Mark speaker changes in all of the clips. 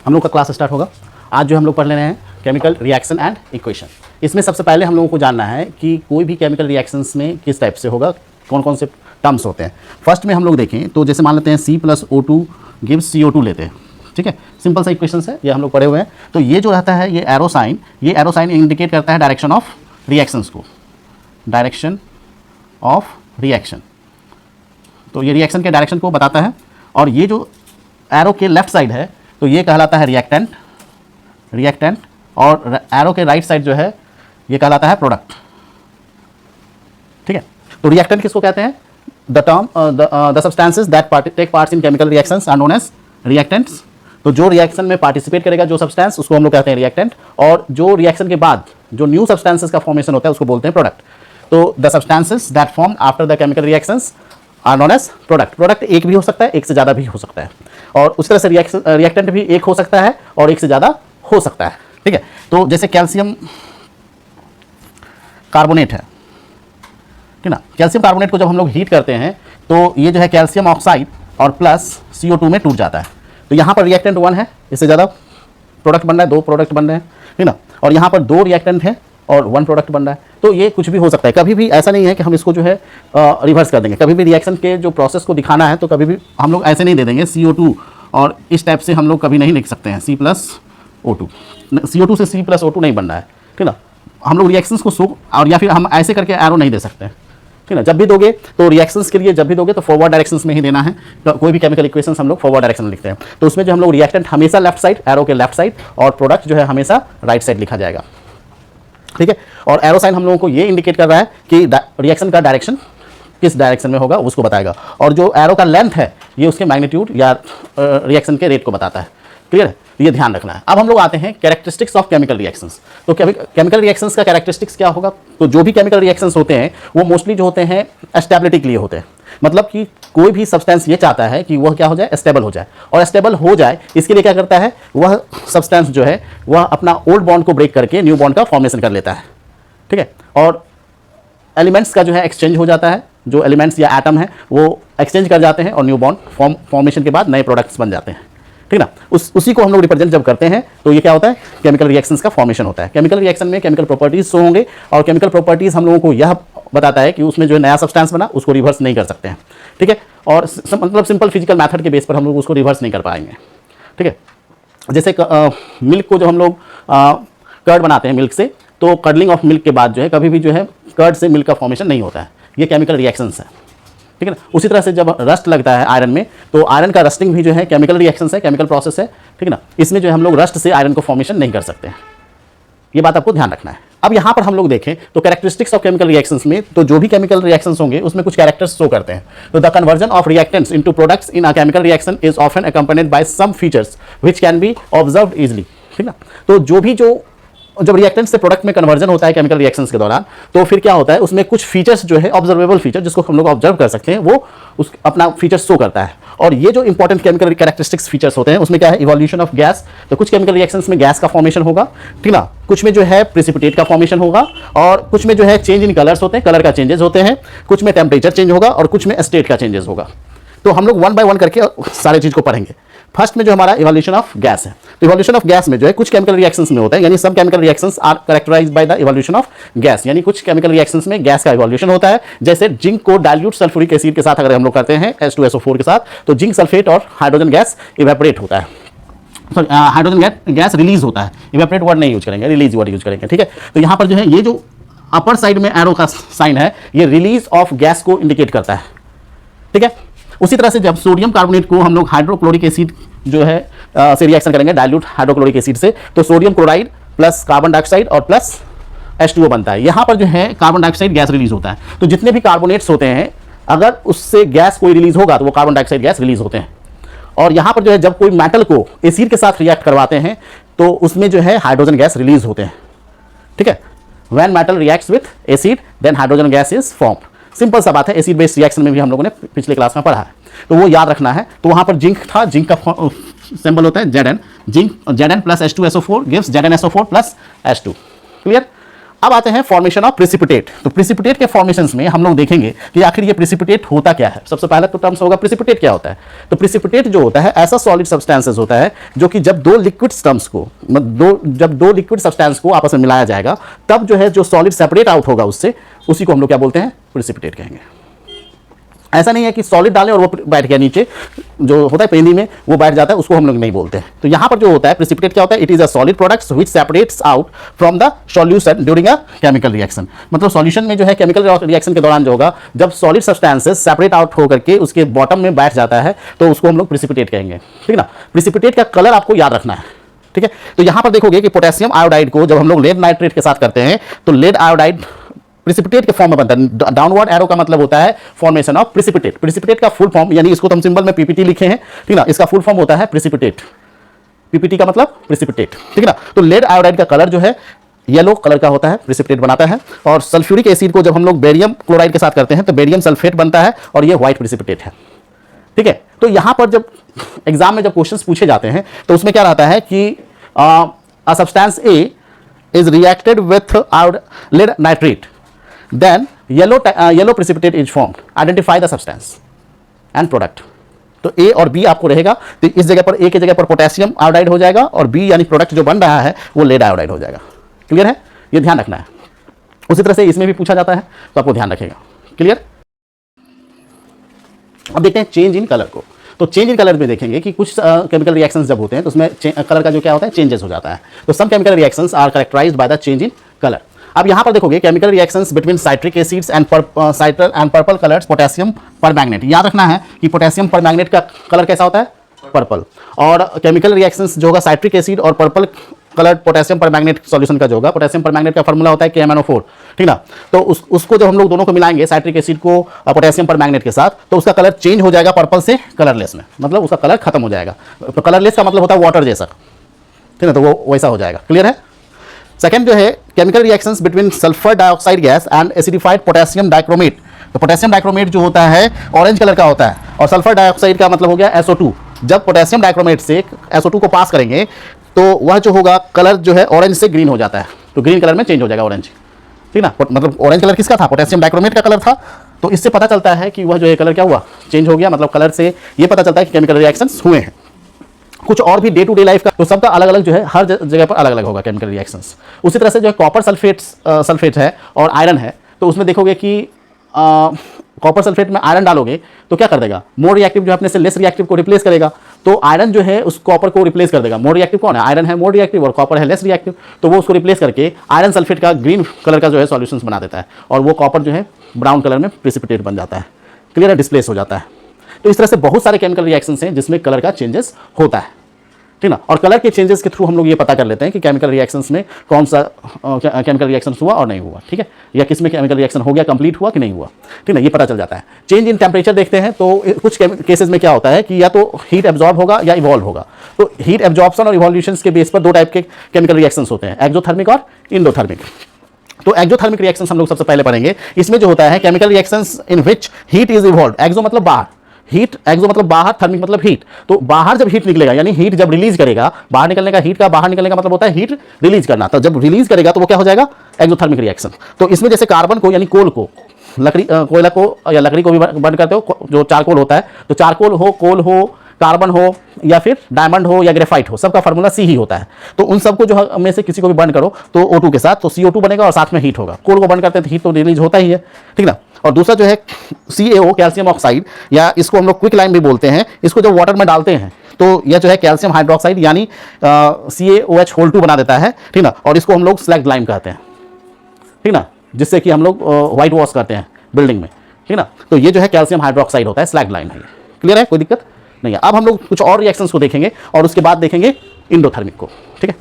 Speaker 1: हम लोग का क्लास स्टार्ट होगा। आज जो हम लोग पढ़ ले रहे हैं केमिकल रिएक्शन एंड इक्वेशन। इसमें सबसे पहले हम लोगों को जानना है कि कोई भी केमिकल रिएक्शंस में किस टाइप से होगा, कौन कौन से टर्म्स होते हैं। फर्स्ट में हम लोग देखें तो जैसे मान लेते हैं C+O2 गिव्स CO2 लेते हैं, ठीक है, सिंपल सा इक्वेशन है, ये हम लोग पढ़े हुए हैं। तो ये जो रहता है ये एरो साइन इंडिकेट करता है डायरेक्शन ऑफ रिएक्शंस को, डायरेक्शन ऑफ रिएक्शन। तो ये रिएक्शन के डायरेक्शन को बताता है। और ये जो एरो के लेफ्ट साइड है तो ये कहलाता है रिएक्टेंट, और एरो के राइट साइड जो है ये कहलाता है प्रोडक्ट, ठीक है। तो रिएक्टेंट किसको कहते हैं? The substances that take parts in chemical reactions are known as reactants. तो जो रिएक्शन में पार्टिसिपेट करेगा जो सब्सटेंस, उसको हम लोग कहते हैं रिएक्टेंट। और जो रिएक्शन के बाद जो न्यू सब्सटेंसेस का फॉर्मेशन होता है उसको बोलते हैं प्रोडक्ट। तो the substances that form after the chemical reactions are known as product. Product एक भी हो सकता है, एक से ज़्यादा भी हो सकता है। और उस तरह से रिएक्टेंट भी एक हो सकता है और एक से ज़्यादा हो सकता है, ठीक है। तो जैसे कैल्शियम कार्बोनेट है, ठीक ना। कैल्शियम कार्बोनेट को जब हम लोग हीट करते हैं तो ये जो है कैल्शियम ऑक्साइड और प्लस CO2 में टूट जाता है। तो यहाँ पर रिएक्टेंट 1 है, इससे ज़्यादा प्रोडक्ट बन रहा है, 2 प्रोडक्ट बन रहे हैं, ठीक ना। और यहाँ पर 2 रिएक्टेंट है और 1 प्रोडक्ट बन रहा है। तो ये कुछ भी हो सकता है, कभी भी ऐसा नहीं है कि हम इसको जो है रिवर्स कर देंगे। कभी भी रिएक्शन के जो प्रोसेस को दिखाना है तो कभी भी हम लोग ऐसे नहीं दे देंगे CO2 और इस टाइप से हम लोग कभी नहीं लिख सकते हैं C+O2। CO2 से C+O2 नहीं बन रहा है, ठीक ना। हम लोग रिएक्शंस को शो और या फिर हम ऐसे करके एरो नहीं दे सकते हैं, ठीक ना। जब भी दोगे तो रिएक्शंस के लिए जब भी दोगे तो फॉरवर्ड डायरेक्शंस में ही देना है। तो कोई भी केमिकल इक्वेशंस हम लोग फॉरवर्ड डायरेक्शन में लिखते हैं। तो उसमें जो हम लोग रिएक्टेंट हमेशा लेफ्ट साइड, एरो के लेफ्ट साइड, और प्रोडक्ट जो है हमेशा राइट साइड लिखा जाएगा, ठीक है। और एरो साइन हम लोगों को ये इंडिकेट कर रहा है कि रिएक्शन का डायरेक्शन किस डायरेक्शन में होगा उसको बताएगा। और जो एरो का लेंथ है ये उसके मैग्नीट्यूड या रिएक्शन के रेट को बताता है, क्लियर है। ये ध्यान रखना है। अब हम लोग आते हैं कैरेक्टरिस्टिक्स ऑफ केमिकल रिएक्शंस। तो केमिकल रिएक्शंस का कैरेक्टरिस्टिक्स क्या होगा? तो जो भी केमिकल रिएक्शंस होते हैं वो मोस्टली जो होते हैं स्टेबिलिटी के लिए होते हैं। मतलब कि कोई भी सब्सटेंस ये चाहता है कि वह क्या हो जाए, स्टेबल हो जाए। और स्टेबल हो जाए इसके लिए क्या करता है, वह सब्सटेंस जो है वह अपना ओल्ड बॉन्ड को ब्रेक करके न्यू बॉन्ड का फॉर्मेशन कर लेता है, ठीक है। और एलिमेंट्स का जो है एक्सचेंज हो जाता है, जो एलिमेंट्स या एटम है वो एक्सचेंज कर जाते हैं और न्यू बॉन्ड फॉर्मेशन के बाद नए प्रोडक्ट्स बन जाते हैं, ठीक ना। उसी को हम लोग रिप्रेजेंट जब करते हैं तो ये क्या होता है, केमिकल रिएक्शंस का फॉर्मेशन होता है। केमिकल रिएक्शन में केमिकल प्रॉपर्टीज शो होंगे और केमिकल प्रॉपर्टीज हम लोगों को यह बताता है कि उसमें जो नया सब्सटेंस बना उसको रिवर्स नहीं कर सकते हैं, ठीक है। और मतलब सिंपल फिजिकल मैथड के बेस पर हम लोग उसको रिवर्स नहीं कर पाएंगे, ठीक है। जैसे मिल्क को जो हम लोग कर्ड बनाते हैं मिल्क से, तो कर्डलिंग ऑफ मिल्क के बाद जो है कभी भी जो है कर्ड से मिल्क का फॉर्मेशन नहीं होता है। ये केमिकल रिएक्शंस है, ठीक है ना। उसी तरह से जब रस्ट लगता है आयरन में तो आयरन का रस्टिंग भी जो है केमिकल रिएक्शंस है, केमिकल प्रोसेस है, ठीक है ना। इसमें जो है हम लोग रस्ट से आयरन को फॉर्मेशन नहीं कर सकते हैं। ये बात आपको ध्यान रखना है। अब यहाँ पर हम लोग देखें तो कैरेक्टरिस्टिक्स ऑफ केमिकल रिएक्शंस में तो जो भी केमिकल रिएक्शंस होंगे उसमें कुछ कैरेक्टर्स शो करते हैं। तो the conversion of reactants into products in a chemical reaction is often accompanied by some features which can be observed easily, ठीक ना। तो जब रिएक्टेंट से प्रोडक्ट में कन्वर्जन होता है केमिकल रिएक्शंस के दौरान तो फिर क्या होता है, उसमें कुछ फीचर्स जो है ऑब्जर्वेबल फीचर जिसको हम लोग ऑब्जर्व कर सकते हैं वो उस अपना फीचर शो करता है। और ये जो इंपॉर्टेंट केमिकल कैरेक्टरिस्टिक्स फीचर्स होते हैं उसमें क्या है, इवोल्यूशन ऑफ गैस। तो कुछ केमिकल रिएक्शंस में गैस का फॉर्मेशन होगा, ठीक ना। कुछ में जो है प्रेसिपिटेट का फॉर्मेशन होगा और कुछ में जो है चेंज इन कलर्स होते हैं, कलर का चेंजेस होते हैं। कुछ में टेम्परेचर चेंज होगा और कुछ में स्टेट का चेंजेस होगा। तो हम लोग 1 बाय 1 करके सारे चीज को पढ़ेंगे। फर्स्ट में जो हमारा इवोल्यूशन ऑफ गैस है, तो इवोल्यूशन ऑफ गैस में जो है कुछ केमिकल रिएक्शंस में होता है, यानी सब chemical reactions are characterised by the evolution of gas. यानी कुछ केमिकल रिएक्शंस में गैस का इवोल्यूशन होता है। जैसे जिंक को डाइल्यूट सल्फ्यूरिक एसिड के साथ अगर हम लोग करते हैं H2SO4 के साथ तो जिंक सल्फेट और हाइड्रोजन गैस इवेपोरेट होता है, हाइड्रोजन गैस रिलीज होता है। इवेपोरेट वर्ड नहीं यूज करेंगे, रिलीज वर्ड यूज करेंगे, ठीक है। तो यहाँ पर जो है ये जो अपर साइड में एरो का साइन है ये रिलीज ऑफ गैस को इंडिकेट करता है, ठीक है। उसी तरह से जब सोडियम कार्बोनेट को हम लोग हाइड्रोक्लोरिक एसिड जो है से रिएक्शन करेंगे डाइल्यूट हाइड्रोक्लोरिक एसिड से, तो sodium chloride plus carbon dioxide और प्लस H2O बनता है। यहाँ पर जो है कार्बन डाइऑक्साइड गैस रिलीज होता है। तो जितने भी कार्बोनेट्स होते हैं अगर उससे गैस कोई रिलीज होगा तो वो कार्बन डाइऑक्साइड गैस रिलीज होते हैं। और यहाँ पर जो है जब कोई मेटल को एसिड के साथ रिएक्ट करवाते हैं तो उसमें जो है हाइड्रोजन गैस रिलीज होते हैं, ठीक है। When metal reacts with acid then hydrogen gas is formed. Simple सा बात है, एसिड बेस्ड रिएक्शन में भी हम लोगों ने पिछले क्लास में पढ़ा है, तो वो याद रखना है। तो वहाँ पर जिंक था, जिंक का सिंबल होता है Zn, zinc Zn plus H2SO4 gives ZnSO4 plus H2, clear. अब आते हैं फॉर्मेशन ऑफ प्रिसिपिटेट। तो प्रिसिपिटेट के फॉर्मेशंस में हम लोग देखेंगे कि आखिर ये प्रिसिपिटेट होता क्या है। सबसे पहला तो टर्म्स होगा प्रिसिपिटेट क्या होता है। तो प्रिसिपिटेट जो होता है ऐसा सॉलिड सब्सटेंसेस होता है जो कि जब दो लिक्विड स्टम्स को जब दो लिक्विड सब्सटेंस को आपस में मिलाया जाएगा तब जो है जो सॉलिड सेपरेट आउट होगा उससे, उसी को हम लोग क्या बोलते हैं, प्रिसिपिटेट कहेंगे। ऐसा नहीं है कि सॉलिड डालें और वो बैठ गया नीचे, जो होता है पेनी में वो बैठ जाता है, उसको हम लोग नहीं बोलते हैं। तो यहां पर जो होता है प्रिसिपिटेट क्या होता है, it is a solid products which separates out from the solution during a chemical reaction. मतलब सॉल्यूशन में जो है केमिकल रिएक्शन के दौरान जो होगा, जब सॉलिड सब्सटेंसेस सेपरेट आउट होकर के उसके बॉटम में बैठ जाता है तो उसको हम लोग प्रिसिपिटेट कहेंगे। ठीक है ना। प्रिसिपिटेट का कलर आपको याद रखना है। ठीक है। तो यहां पर देखोगे कि पोटेशियम आयोडाइड को जब हम लोग लेड नाइट्रेट के साथ करते हैं तो लेड आयोडाइड प्रिसिपिटेट के फॉर्म में बनता है। डाउनवर्ड एरो का मतलब होता है फॉर्मेशन ऑफ प्रिसिपिटेट। प्रिसिपिटेट का फुल फॉर्म, यानी इसको तो हम सिंबल में पीपीटी लिखे हैं, ठीक ना, इसका फुल फॉर्म होता है प्रिसिपिटेट। पीपीटी का मतलब प्रिसिपिटेट, ठीक है ना। तो लेड आयोडाइड का कलर जो है येलो कलर का होता है, प्रिसिपिटेट बनाता है। और सल्फ्यूरिक एसिड को जब हम लोग बेरियम क्लोराइड के साथ करते हैं तो बेरियम सल्फेट बनता है और ये व्हाइट प्रिसिपिटेट है। ठीक है। तो यहां पर जब एग्जाम में जब क्वेश्चंस पूछे जाते हैं तो उसमें क्या रहता है कि a substance A is reacted with lead nitrate, then yellow precipitate is formed. Identify the substance and product. तो A और B आपको रहेगा, तो इस जगह पर A की जगह पर पोटेशियम आयोडाइड हो जाएगा और B यानी प्रोडक्ट जो बन रहा है वो लेड आयोडाइड हो जाएगा। क्लियर है, ये ध्यान रखना है। उसी तरह से इसमें भी पूछा जाता है तो आपको ध्यान रखेगा। क्लियर। अब देखते हैं चेंज इन कलर को। तो चेंज इन कलर में देखेंगे कि कुछ केमिकल रिएक्शंस जब होते हैं तो उसमें कलर का जो क्या होता है, चेंजेस हो जाता है। तो some chemical reactions are characterised by the change in colour. अब यहां पर देखोगे chemical reactions between citric acids and purple colours potassium permanganate. याद रखना है कि पोटेशियम परमैंगनेट का कलर कैसा होता है, पर्पल। और केमिकल रिएक्शंस जो होगा साइट्रिक एसिड और purple coloured potassium permanganate solution का जो होगा, पोटेशियम परमैंगनेट का फार्मूला होता है KMnO4, ठीक ना। तो उसको जब हम लोग दोनों को मिलाएंगे साइट्रिक एसिड को पोटेशियम परमैंगनेट के साथ, तो उसका कलर चेंज हो जाएगा पर्पल से कलरलेस में, मतलब उसका कलर खत्म हो जाएगा। तो कलरलेस का मतलब होता है वाटर जैसा, ठीक ना, तो वो वैसा हो जाएगा। क्लियर है। सेकेंड जो है chemical reactions between sulphur dioxide gas and acidified potassium dichromate. तो पोटेशियम डाइक्रोमेट जो होता है ऑरेंज कलर का होता है और सल्फर डाइऑक्साइड का मतलब हो गया SO2। जब पोटेशियम डाइक्रोमेट से SO2 को पास करेंगे तो वह जो होगा कलर जो है ऑरेंज से ग्रीन हो जाता है, तो ग्रीन कलर में चेंज हो जाएगा ऑरेंज, ठीक ना। मतलब ऑरेंज कलर किसका था, पोटेशियम डाइक्रोमेट का कलर था। तो इससे पता चलता है कि वह जो है कलर क्या हुआ, चेंज हो गया। मतलब कलर से ये पता चलता है कि केमिकल रिएक्शंस हुए हैं। कुछ और भी डे टू डे लाइफ का तो सबका अलग अलग जो है हर जगह पर अलग अलग होगा केमिकल रिएक्शंस। उसी तरह से जो है कॉपर सल्फेट है और आयरन है, तो उसमें देखोगे कि कॉपर सल्फेट में आयरन डालोगे तो क्या कर देगा, मोर रिएक्टिव जो है अपने से लेस रिएक्टिव को रिप्लेस करेगा। तो आयरन जो है उस कॉपर को रिप्लेस कर देगा। मोर रिएक्टिव कौन है, आयरन है मोर रिएक्टिव और कॉपर है लेस रिएक्टिव। तो वो उसको रिप्लेस करके आयरन सल्फेट का ग्रीन कलर का जो है सॉल्यूशंस बना देता है और वो कॉपर जो है ब्राउन कलर में प्रिसिपिटेट बन जाता है। क्लियर है, डिस्प्लेस हो जाता है। तो इस तरह से बहुत सारे केमिकल रिएक्शंस हैं जिसमें कलर का चेंजेस होता है, ठीक ना। और कलर के चेंजेस के थ्रू हम लोग ये पता कर लेते हैं कि केमिकल रिएक्शंस में कौन सा केमिकल रिएक्शन हुआ और नहीं हुआ, ठीक है, या किस में केमिकल रिएक्शन हो गया, कंप्लीट हुआ कि नहीं हुआ, ठीक ना, ये पता चल जाता है। चेंज इन टेम्परेचर देखते हैं तो कुछ केसेस में क्या होता है कि या तो हीट एब्जॉर्ब होगा या इवॉल्व होगा। तो हीट एब्जॉर्प्शन और इवोल्यूशन के बेस पर दो टाइप के केमिकल रिएक्शंस होते हैं, एक्सोथर्मिक और इंडोथर्मिक। तो एक्सोथर्मिक रिएक्शंस हम लोग सबसे पहले पढ़ेंगे। इसमें जो होता है chemical reactions in which heat is evolve. Exo मतलब बाहर, हीट, एक्सो मतलब बाहर, थर्मिक मतलब हीट। तो बाहर जब हीट निकलेगा यानी हीट जब रिलीज करेगा, बाहर निकलने का, हीट का बाहर निकलने का मतलब होता है हीट रिलीज करना। तो जब रिलीज करेगा तो वो क्या हो जाएगा, एक्सोथर्मिक रिएक्शन। तो इसमें जैसे कार्बन को यानी कोल को, लकड़ी कोयला को या लकड़ी को भी बर्न करते हो, जो चारकोल होता है, तो चारकोल हो, कोल हो, कार्बन हो या फिर डायमंड हो या ग्रेफाइट हो, सबका फार्मूला C ही होता है। तो उन सबको जो में से किसी को भी बर्न करो तो O2 के साथ, तो CO2 बनेगा और साथ में हीट होगा। कोल को बर्न करते हैं तो हीट तो रिलीज होता ही है, ठीक ना। और दूसरा जो है CaO कैल्शियम ऑक्साइड, या इसको हम लोग क्विक लाइम भी बोलते हैं। इसको जब वाटर में डालते हैं तो यह जो है कैल्शियम हाइड्रोक्साइड यानी CaOH2 बना देता है, ठीक ना। और इसको हम लोग स्लैग लाइम कहते हैं, ठीक ना, जिससे कि हम लोग व्हाइट वॉश करते हैं बिल्डिंग में, ठीक ना। तो ये जो है कैल्शियम हाइड्रोक्साइड होता है, स्लैग लाइम है। क्लियर है, कोई दिक्कत नहीं है। अब हम लोग कुछ और रिएक्शंस को देखेंगे और उसके बाद देखेंगे इंडोथर्मिक को, ठीक है।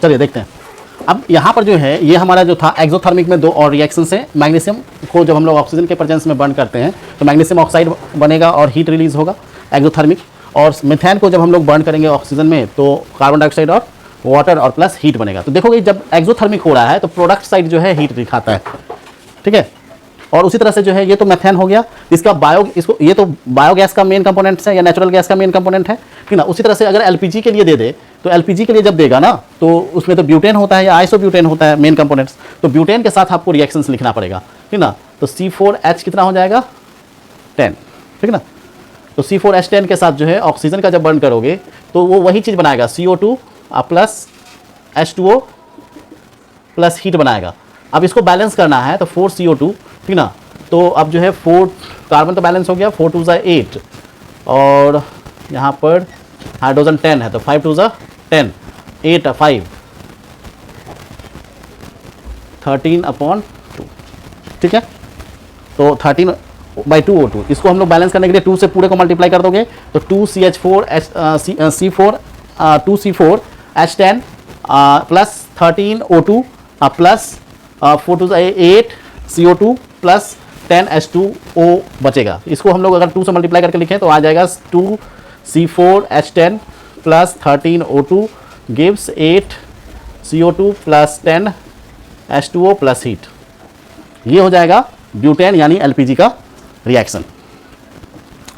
Speaker 1: चलिए देखते हैं। अब यहाँ पर जो है ये हमारा जो था एक्सोथर्मिक में दो और रिएक्शंस हैं। मैग्नीशियम को जब हम लोग ऑक्सीजन के प्रेजेंस में बर्न करते हैं तो मैग्नीशियम ऑक्साइड बनेगा और हीट रिलीज होगा, एक्सोथर्मिक। और मीथेन को जब हम लोग बर्न करेंगे ऑक्सीजन में तो कार्बन डाइऑक्साइड और वाटर और प्लस हीट बनेगा। तो देखोगे जब एक्सोथर्मिक हो रहा है तो प्रोडक्ट साइड जो है हीट दिखाता है, ठीक है। और उसी तरह से जो है ये तो मेथेन हो गया, इसका इसको ये तो बायोगैस का मेन कंपोनेंट्स है या नेचुरल गैस का मेन कंपोनेंट है, ठीक ना। उसी तरह से अगर एलपीजी के लिए दे दे तो एलपीजी के लिए जब देगा ना तो उसमें तो ब्यूटेन होता है या आइसोब्यूटेन होता है मेन कंपोनेंट्स, तो ब्यूटेन के साथ आपको रिएक्शंस लिखना पड़ेगा, ठीक ना। तो C4H कितना हो जाएगा 10, ठीक ना। तो C4H10 के साथ जो है ऑक्सीजन का जब बर्न करोगे तो वो वही चीज़ बनाएगा, CO2 plus H2O plus heat बनाएगा। अब इसको बैलेंस करना है तो 4CO2, ठीक ना। तो अब जो है 4 कार्बन तो बैलेंस हो गया, 4 2 8 और यहाँ पर हाइड्रोजन 10 है तो 5 2 10, 8 5 13/2, ठीक है। तो 13/2 O2, इसको हम लोग बैलेंस करने के लिए 2 से पूरे को मल्टीप्लाई कर दोगे तो 2C4H10 plus 13 O2 plus 4 2 8 CO2 plus 10 H2O बचेगा। इसको हम लोग अगर 2 से मल्टीप्लाई करके लिखें तो आ जाएगा 2C4H10 plus 13 O2 gives 8 CO2 plus 10 H2O plus heat. ये हो जाएगा ब्यूटेन यानी एलपीजी का रिएक्शन।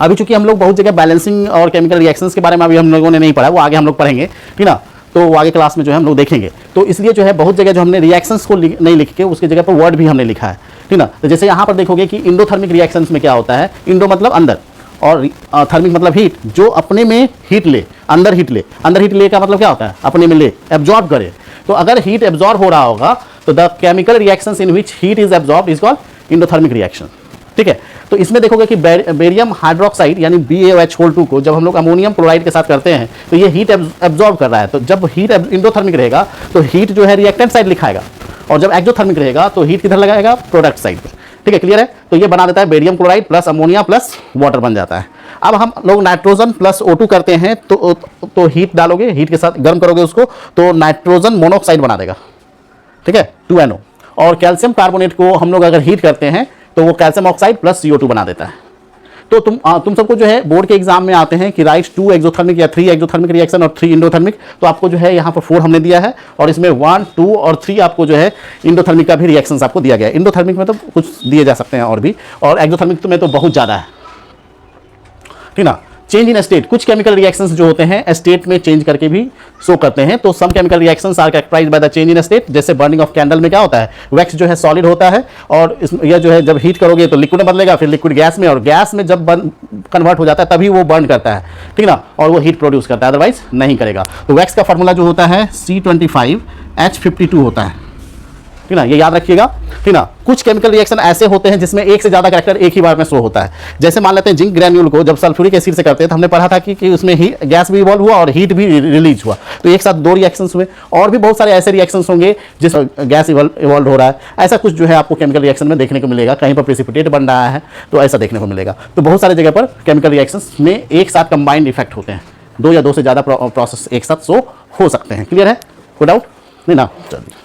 Speaker 1: अभी चूंकि हम लोग बहुत जगह बैलेंसिंग और केमिकल रिएक्शंस के बारे में अभी हम लोगों ने नहीं पढ़ा, वो आगे हम लोग पढ़ेंगे, ठीक ना। तो वो आगे क्लास में जो है हम लोग देखेंगे। तो इसलिए जो है बहुत जगह जो हमने रिएक्शंस को नहीं लिख के उसकी जगह पर वर्ड भी हमने लिखा है, ठीक ना। तो जैसे यहाँ पर देखोगे कि इंडोथर्मिक रिएक्शंस में क्या होता है, इंडो मतलब अंदर और थर्मिक मतलब हीट, जो अपने में हीट ले, अंदर हीट ले। अंदर हीट ले का मतलब क्या होता है, अपने में ले, एब्जॉर्ब करे। तो अगर हीट एब्जॉर्ब हो रहा होगा तो the chemical reactions in which heat is absorb is called endothermic reaction, ठीक है। तो इसमें देखोगे कि बेरियम हाइड्रोक्साइड यानी BaOH2 को जब हम लोग अमोनियम क्लोराइड के साथ करते हैं तो ये हीट एब्जॉर्ब कर रहा है। तो जब हीट इंडोथर्मिक रहेगा तो हीट जो है रिएक्टेंट साइड लिखाएगा, और जब एक्सोथर्मिक रहेगा तो हीट किधर लगाएगा, प्रोडक्ट साइड पर, ठीक है। क्लियर है। तो ये बना देता है barium chloride plus ammonia plus water बन जाता है। अब हम लोग नाइट्रोजन प्लस O2 करते हैं तो हीट डालोगे, हीट के साथ गर्म करोगे उसको तो नाइट्रोजन मोनोऑक्साइड बना देगा, ठीक है, 2NO। और कैल्शियम कार्बोनेट को हम लोग अगर हीट करते हैं तो वो कैल्शियम ऑक्साइड प्लस CO2 बना देता है। तो तुम सबको जो है बोर्ड के एग्जाम में आते हैं कि राइट 2 एक्सोथर्मिक या 3 एक्सोथर्मिक रिएक्शन और 3 इंडोथर्मिक, तो आपको जो है यहाँ पर 4 हमने दिया है और इसमें 1 2 और 3 आपको जो है इंडोथर्मिक का भी रिएक्शंस आपको दिया गया है। इंडोथर्मिक में तो कुछ दिए जा सकते हैं और भी, और एक्सोथर्मिक में तो बहुत ज़्यादा है, ठीक ना। चेंज इन स्टेट, कुछ केमिकल रिएक्शंस जो होते हैं स्टेट में चेंज करके भी शो करते हैं। तो some chemical reactions are characterised by the change in state. जैसे बर्निंग ऑफ कैंडल में क्या होता है, वैक्स जो है सॉलिड होता है और यह जो है जब हीट करोगे तो लिक्विड में बदलेगा, फिर लिक्विड गैस में, और गैस में जब कन्वर्ट हो जाता है तभी वो बर्न करता है, ठीक ना, और वो हीट प्रोड्यूस करता है, अदरवाइज नहीं करेगा। तो वैक्स का फॉर्मूला जो होता है C25H52 होता है, ठीक ना, ये याद रखिएगा, ठीक ना। कुछ केमिकल रिएक्शन ऐसे होते हैं जिसमें एक से ज्यादा कैरेक्टर एक ही बार में शो होता है। जैसे मान लेते हैं जिंक ग्रैन्यूल को जब सल्फ्यूरिक एसिड से करते हैं तो हमने पढ़ा था कि उसमें गैस भी इवॉल्व हुआ और हीट भी रिलीज हुआ, तो एक साथ 2 रिएक्शंस हुए। और भी बहुत सारे ऐसे रिएक्शंस होंगे जिस गैस इवॉल्व हो रहा है, ऐसा कुछ जो है आपको केमिकल रिएक्शन में देखने को मिलेगा। कहीं पर प्रेसिपिटेट बन रहा है तो ऐसा देखने को मिलेगा। तो बहुत सारी जगह पर केमिकल रिएक्शंस में एक साथ कंबाइंड इफेक्ट होते हैं, 2 या 2 से ज़्यादा प्रोसेस एक साथ शो हो सकते हैं। क्लियर है, कोई डाउट नहीं ना, चलिए।